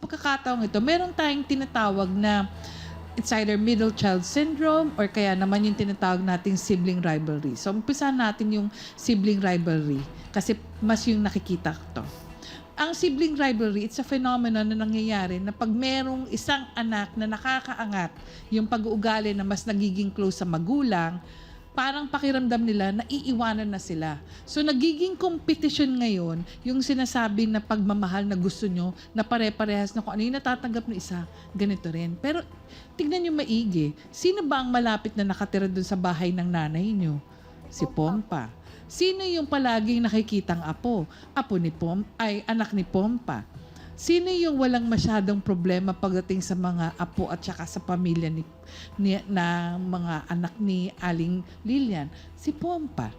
pagkakataong ito, meron tayong tinatawag na it's either middle child syndrome or kaya naman yung tinatawag nating sibling rivalry. So, umpisa natin yung sibling rivalry kasi mas yung nakikita ko to. Ang sibling rivalry, it's a phenomenon na nangyayari na pag merong isang anak na nakakaangat yung pag-uugali na mas nagiging close sa magulang, parang pakiramdam nila na iiwanan na sila. So, nagiging competition ngayon yung sinasabi na pagmamahal na gusto nyo, na pare-parehas na kung ano yung natatanggap ng isa, ganito rin. Pero, tignan nyo maigi, sino ba ang malapit na nakatira dun sa bahay ng nanay nyo? Si Pompa. Sino yung palaging nakikitang apo? Apo ni anak ni Pompa. Sino yung walang masyadong problema pagdating sa mga apo at saka sa pamilya na mga anak ni Aling Lilian? Si Pompa.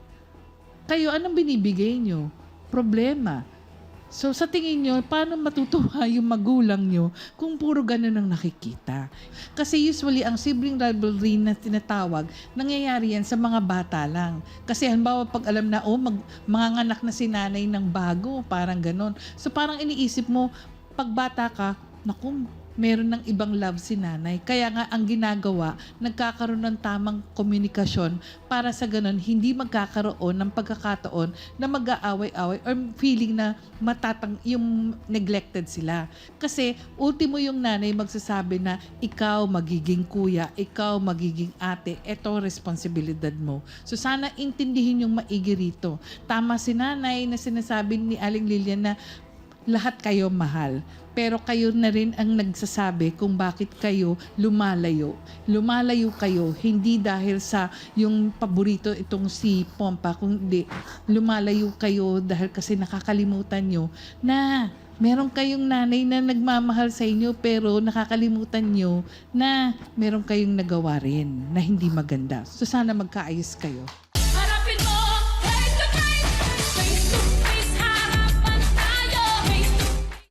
Kayo, anong binibigay nyo? Problema. So, sa tingin nyo, paano matutuwa yung magulang nyo kung puro ganun ang nakikita? Kasi usually, ang sibling rivalry na tinatawag, nangyayari yan sa mga bata lang. Kasi halimbawa, pag alam na, manganganak na si nanay ng bago, parang ganun. So, parang iniisip mo, pag bata ka, naku, meron ng ibang love si nanay. Kaya nga, ang ginagawa, nagkakaroon ng tamang komunikasyon para sa ganun, hindi magkakaroon ng pagkakataon na mag-aaway-away or feeling na yung neglected sila. Kasi, ultimo yung nanay magsasabi na, ikaw magiging kuya, ikaw magiging ate, eto responsibilidad mo. So, sana intindihin yung maigi rito. Tama si nanay na sinasabi ni Aling Lilian na, lahat kayo mahal. Pero kayo na rin ang nagsasabi kung bakit kayo lumalayo. Lumalayo kayo, hindi dahil sa yung paborito itong si Pompa, kundi lumalayo kayo dahil kasi nakakalimutan nyo na meron kayong nanay na nagmamahal sa inyo pero nakakalimutan nyo na meron kayong nagawa rin na hindi maganda. So sana magkaayos kayo. Harapin mo